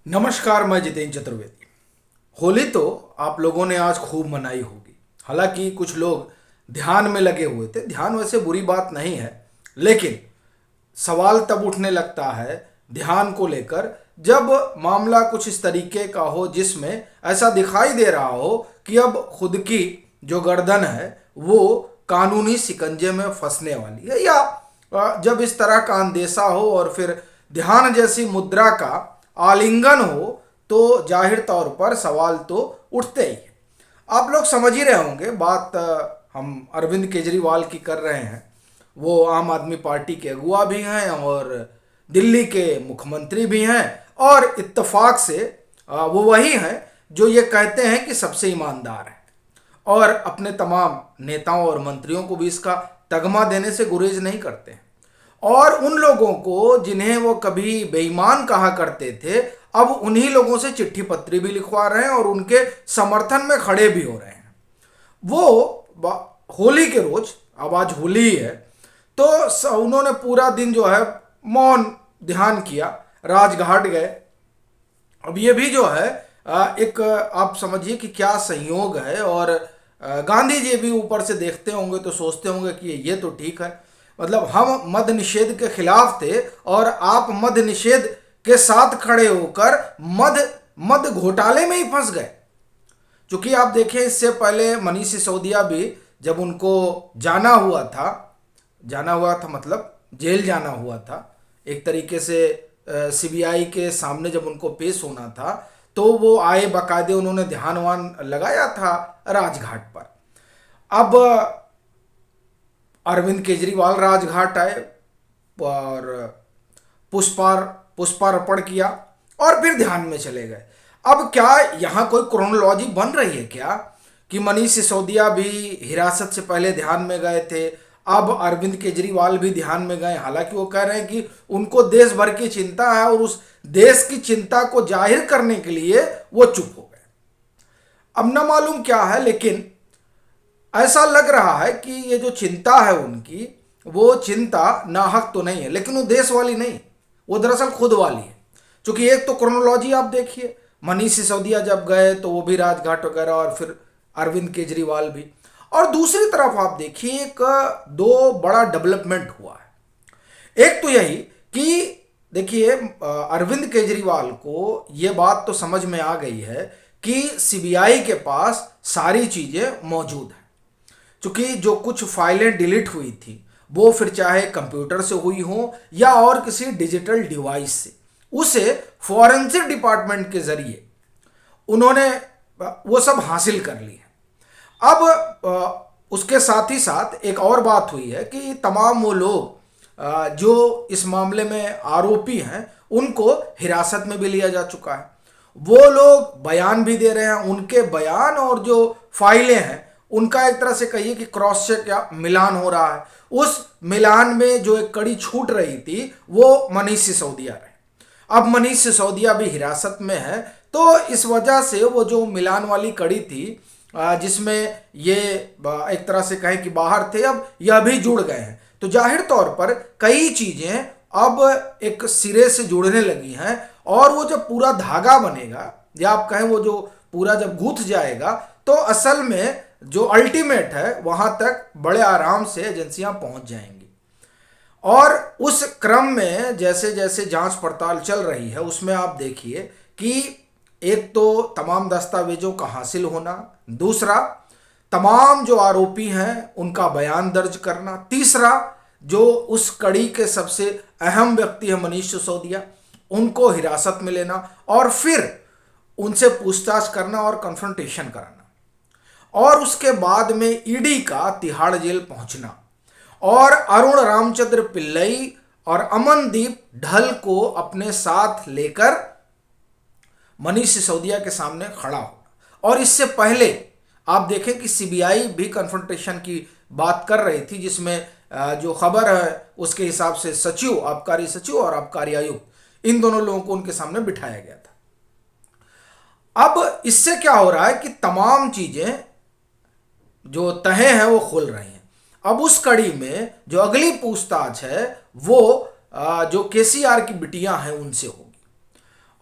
नमस्कार, मैं जितेंद्र चतुर्वेदी। होली तो आप लोगों ने आज खूब मनाई होगी। हालांकि कुछ लोग ध्यान में लगे हुए थे। ध्यान वैसे बुरी बात नहीं है, लेकिन सवाल तब उठने लगता है ध्यान को लेकर जब मामला कुछ इस तरीके का हो जिसमें ऐसा दिखाई दे रहा हो कि अब खुद की जो गर्दन है वो कानूनी शिकंजे में फंसने वाली है, या जब इस तरह का अंदेशा हो और फिर ध्यान जैसी मुद्रा का आलिंगन हो तो जाहिर तौर पर सवाल तो उठते ही हैं। आप लोग समझ ही रहे होंगे बात। हम अरविंद केजरीवाल की कर रहे हैं। वो आम आदमी पार्टी के अगुवा भी हैं और दिल्ली के मुख्यमंत्री भी हैं, और इत्तेफाक से वो वही हैं जो ये कहते हैं कि सबसे ईमानदार है, और अपने तमाम नेताओं और मंत्रियों को भी इसका तगमा देने से गुरेज नहीं करते हैं। और उन लोगों को जिन्हें वो कभी बेईमान कहा करते थे, अब उन्हीं लोगों से चिट्ठी पत्री भी लिखवा रहे हैं और उनके समर्थन में खड़े भी हो रहे हैं। होली के रोज, अब आज होली है, तो उन्होंने पूरा दिन जो है मौन ध्यान किया, राजघाट गए। अब ये भी जो है एक आप समझिए कि क्या संयोग है। और गांधी जी भी ऊपर से देखते होंगे तो सोचते होंगे कि ये तो ठीक है, मतलब हम मद्य निषेध के खिलाफ थे और आप मद्य निषेध के साथ खड़े होकर मद्य घोटाले में ही फंस गए। क्योंकि आप देखें, इससे पहले मनीष सिसोदिया भी जब उनको जाना हुआ था मतलब जेल जाना हुआ था, एक तरीके से सीबीआई के सामने जब उनको पेश होना था, तो वो आए, बाकायदे उन्होंने ध्यानवान लगाया था राजघाट पर। अब अरविंद केजरीवाल राजघाट आए और पुष्पार्पण किया और फिर ध्यान में चले गए। अब क्या यहाँ कोई क्रोनोलॉजी बन रही है क्या कि मनीष सिसोदिया भी हिरासत से पहले ध्यान में गए थे, अब अरविंद केजरीवाल भी ध्यान में गए? हालांकि वो कह रहे हैं कि उनको देश भर की चिंता है और उस देश की चिंता को जाहिर करने के लिए वो चुप हो गए। अब न मालूम क्या है, लेकिन ऐसा लग रहा है कि ये जो चिंता है उनकी, वो चिंता नाहक तो नहीं है, लेकिन वो देश वाली नहीं, वो दरअसल खुद वाली है। क्योंकि एक तो क्रोनोलॉजी आप देखिए, मनीष सिसोदिया जब गए तो वो भी राजघाट वगैरह, और फिर अरविंद केजरीवाल भी। और दूसरी तरफ आप देखिए, एक दो बड़ा डेवलपमेंट हुआ है। एक तो यही कि देखिए, अरविंद केजरीवाल को ये बात तो समझ में आ गई है कि सीबीआई के पास सारी चीजें मौजूद हैं। चूंकि जो कुछ फाइलें डिलीट हुई थी वो फिर चाहे कंप्यूटर से हुई हो या और किसी डिजिटल डिवाइस से, उसे फॉरेंसिक डिपार्टमेंट के जरिए उन्होंने वो सब हासिल कर ली है। अब उसके साथ ही साथ एक और बात हुई है कि तमाम वो लोग जो इस मामले में आरोपी हैं उनको हिरासत में भी लिया जा चुका है। वो लोग बयान भी दे रहे हैं, उनके बयान और जो फाइलें हैं उनका एक तरह से कहिए कि क्रॉस चेक या मिलान हो रहा है। उस मिलान में जो एक कड़ी छूट रही थी वो मनीष सिसोदिया रहे। अब मनीष सिसोदिया भी हिरासत में है, तो इस वजह से वो जो मिलान वाली कड़ी थी जिसमें ये एक तरह से कहें कि बाहर थे, अब यह भी जुड़ गए हैं। तो जाहिर तौर पर कई चीजें अब एक सिरे से जुड़ने लगी हैं, और वो जब पूरा धागा बनेगा या आप कहें वो जो पूरा जब गूंथ जाएगा, तो असल में जो अल्टीमेट है वहां तक बड़े आराम से एजेंसियां पहुंच जाएंगी। और उस क्रम में जैसे जैसे जांच पड़ताल चल रही है उसमें आप देखिए कि एक तो तमाम दस्तावेजों का हासिल होना, दूसरा तमाम जो आरोपी हैं उनका बयान दर्ज करना, तीसरा जो उस कड़ी के सबसे अहम व्यक्ति है मनीष सिसोदिया, उनको हिरासत में लेना और फिर उनसे पूछताछ करना और कन्फ्रंटेशन कराना, और उसके बाद में ईडी का तिहाड़ जेल पहुंचना, और अरुण रामचंद्र पिल्लई और अमनदीप ढल को अपने साथ लेकर मनीष सिसोदिया के सामने खड़ा होना। और इससे पहले आप देखें कि सीबीआई भी कन्फ्रंटेशन की बात कर रही थी, जिसमें जो खबर है उसके हिसाब से सचिव, आबकारी सचिव और आबकारी आयुक्त, इन दोनों लोगों को उनके सामने बिठाया गया था। अब इससे क्या हो रहा है कि तमाम चीजें जो तहे हैं वो खुल रही हैं। अब उस कड़ी में जो अगली पूछताछ है वो जो केसीआर की बिटियां हैं उनसे होगी।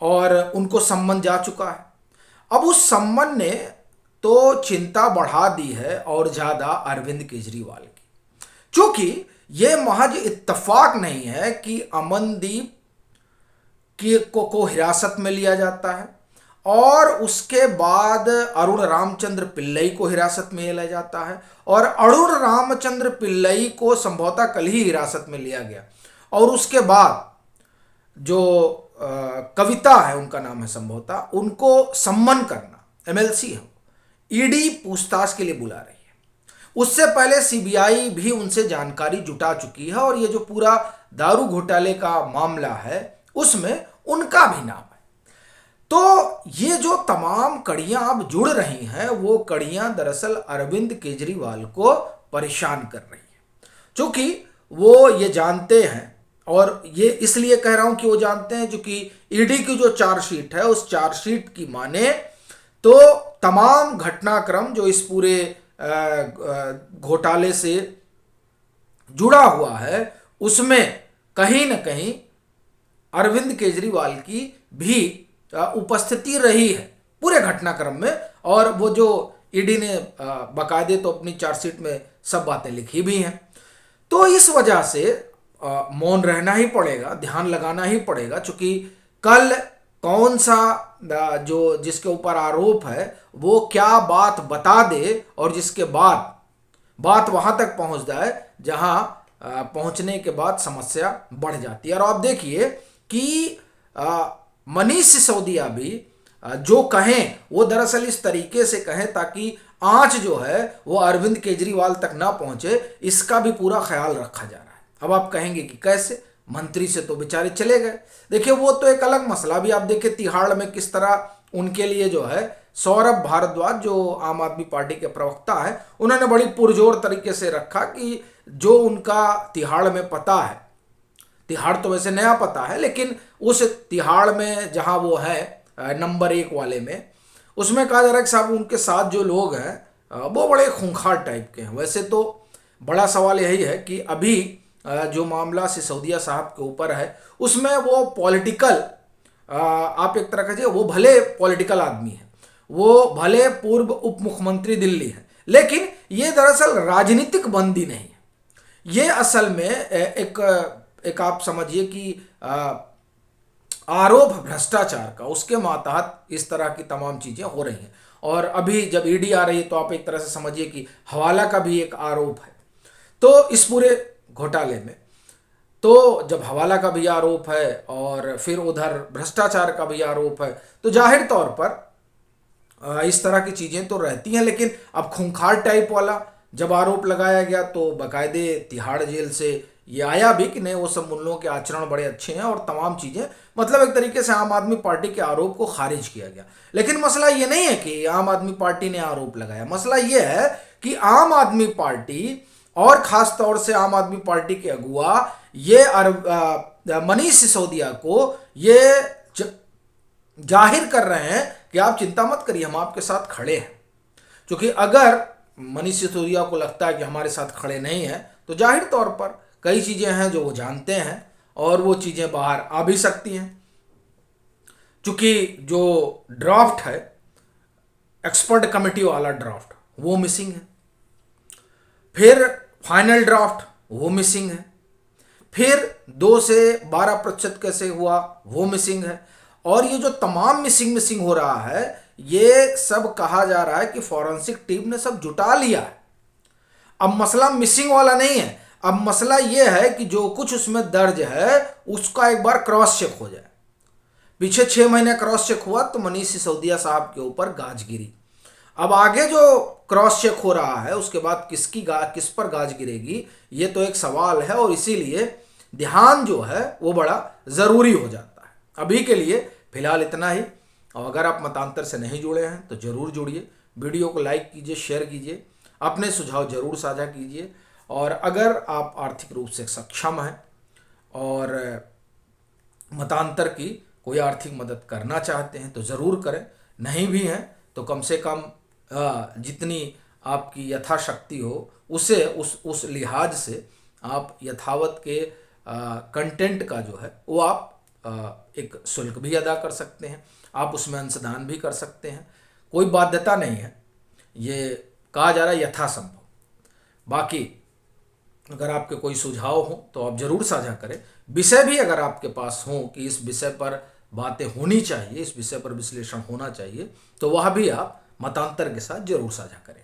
और उनको सम्मन जा चुका है। अब उस सम्मन ने तो चिंता बढ़ा दी है और ज़्यादा अरविंद केजरीवाल की, क्योंकि ये महज इत्तेफाक नहीं है कि अमनदीप को हिरासत में लिया जाता है और उसके बाद अरुण रामचंद्र पिल्लई को हिरासत में लिया जाता है, और अरुण रामचंद्र पिल्लई को संभवतः कल ही हिरासत में लिया गया, और उसके बाद जो कविता है, उनका नाम है संभवतः, उनको सम्मन करना, एमएलसी है, ईडी पूछताछ के लिए बुला रही है। उससे पहले सीबीआई भी उनसे जानकारी जुटा चुकी है और ये जो पूरा दारू घोटाले का मामला है उसमें उनका भी नाम है। तो ये जो तमाम कड़ियां अब जुड़ रही हैं वो कड़ियां दरअसल अरविंद केजरीवाल को परेशान कर रही है, क्योंकि वो ये जानते हैं, और ये इसलिए कह रहा हूं कि वो जानते हैं क्योंकि ईडी की जो चार्जशीट है उस चार्जशीट की माने तो तमाम घटनाक्रम जो इस पूरे घोटाले से जुड़ा हुआ है उसमें कहीं ना कहीं अरविंद केजरीवाल की भी उपस्थिति रही है पूरे घटनाक्रम में, और वो जो ईडी ने बाकायदे तो अपनी चार्जशीट में सब बातें लिखी भी हैं। तो इस वजह से मौन रहना ही पड़ेगा, ध्यान लगाना ही पड़ेगा, क्योंकि कल कौन सा जो जिसके ऊपर आरोप है वो क्या बात बता दे और जिसके बाद बात वहां तक पहुंच जाए जहां पहुंचने के बाद समस्या बढ़ जाती है। और आप देखिए कि मनीष सिसोदिया भी जो कहें वो दरअसल इस तरीके से कहें ताकि आंच जो है वो अरविंद केजरीवाल तक ना पहुंचे, इसका भी पूरा ख्याल रखा जा रहा है। अब आप कहेंगे कि कैसे, मंत्री से तो बेचारे चले गए। देखिए वो तो एक अलग मसला भी, आप देखिए तिहाड़ में किस तरह उनके लिए जो है सौरभ भारद्वाज जो आम आदमी पार्टी के प्रवक्ता है उन्होंने बड़ी पुरजोर तरीके से रखा कि जो उनका तिहाड़ में पता है, तिहाड़ तो वैसे नया पता है लेकिन उस तिहाड़ में जहां वो है नंबर 1 वाले में, उसमें कहा जा रहा है कि साहब उनके साथ जो लोग हैं वो बड़े खूंखार टाइप के हैं। वैसे तो बड़ा सवाल यही है कि अभी जो मामला सिसोदिया साहब के ऊपर है उसमें वो पॉलिटिकल, आप एक तरह कहिए वो भले पॉलिटिकल आदमी है, वो भले पूर्व उप मुख्यमंत्री दिल्ली है, लेकिन ये दरअसल राजनीतिक बंदी नहीं है। ये असल में एक आप समझिए कि आरोप भ्रष्टाचार का, उसके मातहत इस तरह की तमाम चीज़ें हो रही हैं। और अभी जब ईडी आ रही है तो आप एक तरह से समझिए कि हवाला का भी एक आरोप है। तो इस पूरे घोटाले में तो जब हवाला का भी आरोप है और फिर उधर भ्रष्टाचार का भी आरोप है तो जाहिर तौर पर इस तरह की चीज़ें तो रहती हैं। लेकिन अब खूंखार टाइप वाला जब आरोप लगाया गया तो बाकायदे तिहाड़ जेल से ये आया भी कि नहीं वो सब उन लोगों के आचरण बड़े अच्छे हैं और तमाम चीज़ें, मतलब एक तरीके से आम आदमी पार्टी के आरोप को खारिज किया गया। लेकिन मसला ये नहीं है कि आम आदमी पार्टी ने आरोप लगाया, मसला ये है कि आम आदमी पार्टी और ख़ास तौर से आम आदमी पार्टी के अगुआ ये मनीष सिसोदिया को ये जाहिर कर रहे हैं कि आप चिंता मत करिए, हम आपके साथ खड़े हैं। क्योंकि अगर मनीष सिसोदिया को लगता है कि हमारे साथ खड़े नहीं हैं तो जाहिर तौर पर कई चीज़ें हैं जो वो जानते हैं और वो चीज़ें बाहर आ भी सकती हैं। क्योंकि जो ड्राफ्ट है, एक्सपर्ट कमेटी वाला ड्राफ्ट, वो मिसिंग है, फिर फाइनल ड्राफ्ट वो मिसिंग है, फिर 2 से 12% कैसे हुआ वो मिसिंग है, और ये जो तमाम मिसिंग हो रहा है ये सब कहा जा रहा है कि फॉरेंसिक टीम ने सब जुटा लिया है। अब मसला मिसिंग वाला नहीं है, अब मसला ये है कि जो कुछ उसमें दर्ज है उसका एक बार क्रॉस चेक हो जाए। पीछे 6 महीने क्रॉस चेक हुआ तो मनीष सिसोदिया साहब के ऊपर गाज गिरी। अब आगे जो क्रॉस चेक हो रहा है उसके बाद किस पर गाज गिरेगी ये तो एक सवाल है, और इसीलिए ध्यान जो है वो बड़ा ज़रूरी हो जाता है। अभी के लिए फिलहाल इतना ही, और अगर आप मतांतर से नहीं जुड़े हैं तो ज़रूर जुड़िए, वीडियो को लाइक कीजिए, शेयर कीजिए, अपने सुझाव ज़रूर साझा कीजिए। और अगर आप आर्थिक रूप से सक्षम हैं और मतांतर की कोई आर्थिक मदद करना चाहते हैं तो ज़रूर करें, नहीं भी हैं तो कम से कम जितनी आपकी यथाशक्ति हो उसे उस लिहाज से आप यथावत के कंटेंट का जो है वो आप एक शुल्क भी अदा कर सकते हैं, आप उसमें अंशदान भी कर सकते हैं, कोई बाध्यता नहीं है, ये कहा जा रहा है यथासंभव। बाकी अगर आपके कोई सुझाव हो तो आप जरूर साझा करें, विषय भी अगर आपके पास हो कि इस विषय पर बातें होनी चाहिए, इस विषय पर विश्लेषण होना चाहिए, तो वह भी आप मतांतर के साथ जरूर साझा करें।